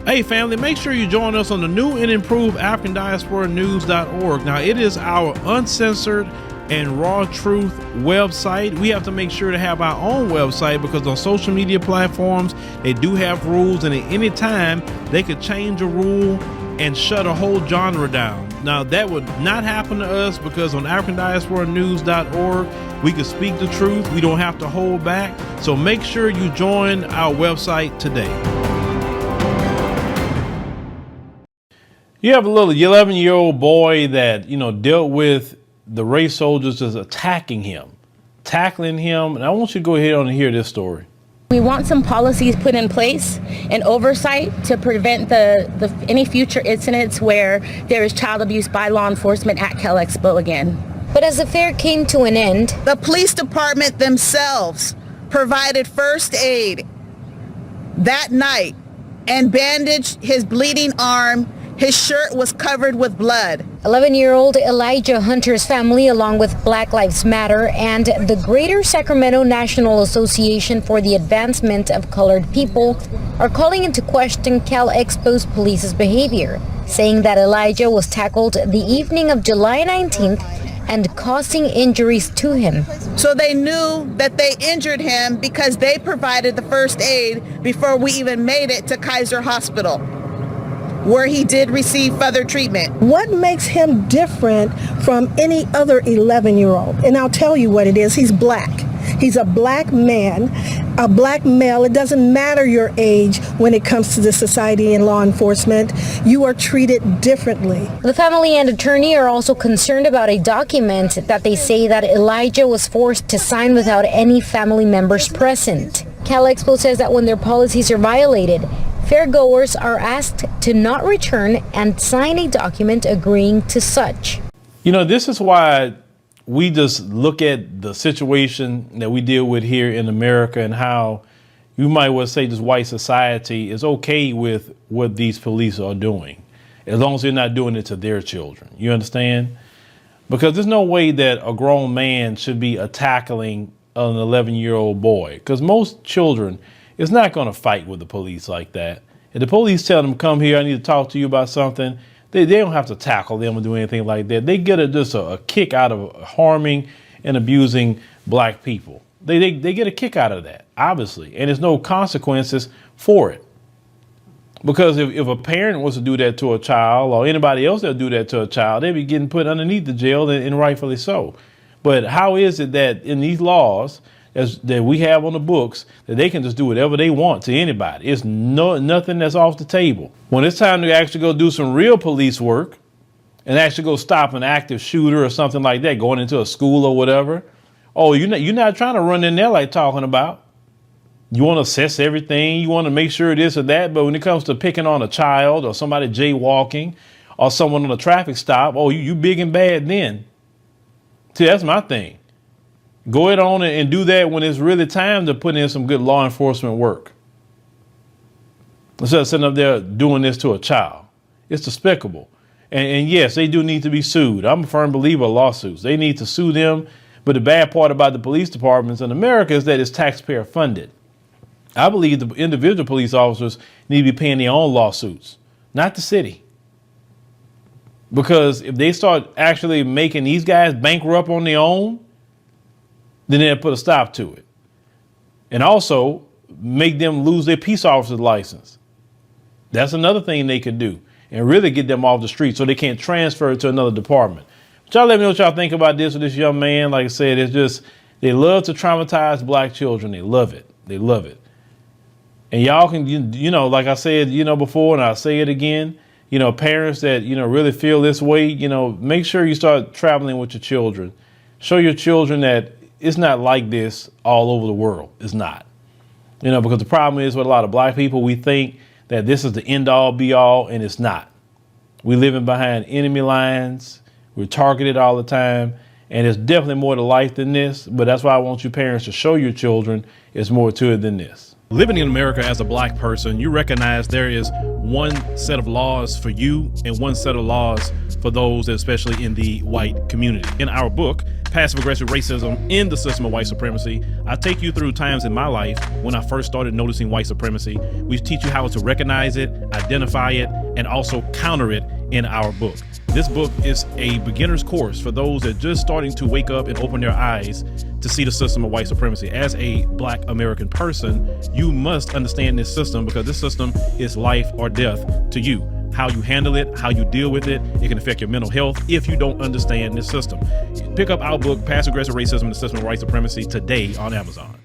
Hey family, make sure you join us on the new and improved AfricanDiasporaNews.org. Now, it is our uncensored and raw truth website. We have to make sure to have our own website because on social media platforms, they do have rules, and at any time they could change a rule and shut a whole genre down. Now, that would not happen to us because on AfricanDiasporaNews.org, we can speak the truth. We don't have to hold back. So make sure you join our website today. You have a little 11-year-old boy that, dealt with the race soldiers just attacking him, tackling him. And I want you to go ahead and hear this story. We want some policies put in place and oversight to prevent any future incidents where there is child abuse by law enforcement at Cal Expo again. But as the fair came to an end, the police department themselves provided first aid that night and bandaged his bleeding arm. His shirt was covered with blood. 11-year-old Elijah Hunter's family, along with Black Lives Matter and the Greater Sacramento National Association for the Advancement of Colored People, are calling into question Cal Expo's police's behavior, saying that Elijah was tackled the evening of July 19th and causing injuries to him. So they knew that they injured him because they provided the first aid before we even made it to Kaiser Hospital, where he did receive further treatment. What makes him different from any other 11-year-old? And I'll tell you what it is. He's black. He's a black man, a black male. It doesn't matter your age when it comes to the society and law enforcement. You are treated differently. The family and attorney are also concerned about a document that they say that Elijah was forced to sign without any family members present. Cal Expo says that when their policies are violated, fairgoers are asked to not return and sign a document agreeing to such. This is why we just look at the situation that we deal with here in America and how you might well say this white society is okay with what these police are doing, as long as they're not doing it to their children. You understand? Because there's no way that a grown man should be tackling an 11-year-old boy, because most children is not going to fight with the police like that. If the police tell them, come here, I need to talk to you about something, they don't have to tackle them or do anything like that. They get just a kick out of harming and abusing black people. They get a kick out of that, obviously, and there's no consequences for it. Because if a parent was to do that to a child or anybody else that do that to a child, they'd be getting put underneath the jail, and rightfully so. But how is it that in these laws that we have on the books that they can just do whatever they want to anybody? It's nothing that's off the table. When it's time to actually go do some real police work and actually go stop an active shooter or something like that, going into a school or whatever, you're not trying to run in there like talking about. You want to assess everything. You want to make sure this or that. But when it comes to picking on a child or somebody jaywalking or someone on a traffic stop, you big and bad then. See, that's my thing. Go ahead on and do that when it's really time to put in some good law enforcement work. Instead of sitting up there doing this to a child. It's despicable. And yes, they do need to be sued. I'm a firm believer of lawsuits. They need to sue them. But the bad part about the police departments in America is that it's taxpayer funded. I believe the individual police officers need to be paying their own lawsuits, not the city. Because if they start actually making these guys bankrupt on their own, then they'll put a stop to it. And also make them lose their peace officer's license. That's another thing they could do and really get them off the street so they can't transfer it to another department. But y'all let me know what y'all think about this with this young man. Like I said, it's just, they love to traumatize black children. They love it. They love it. And y'all can, like I said, before, and I'll say it again, parents that, really feel this way, make sure you start traveling with your children. Show your children that it's not like this all over the world. It's not. Because the problem is with a lot of black people, we think that this is the end all be all, and it's not. We're living behind enemy lines. We're targeted all the time. And it's definitely more to life than this. But that's why I want you parents to show your children it's more to it than this. Living in America as a black person, you recognize there is one set of laws for you and one set of laws for those, especially in the white community. In our book, Passive Aggressive Racism in the System of White Supremacy, I take you through times in my life when I first started noticing white supremacy. We teach you how to recognize it, identify it, and also counter it in our book. This book is a beginner's course for those that are just starting to wake up and open their eyes to see the system of white supremacy. As a Black American person, you must understand this system because this system is life or death to you. How you handle it, how you deal with it, it can affect your mental health if you don't understand this system. Pick up our book, Passive Aggressive Racism and the System of White Supremacy, today on Amazon.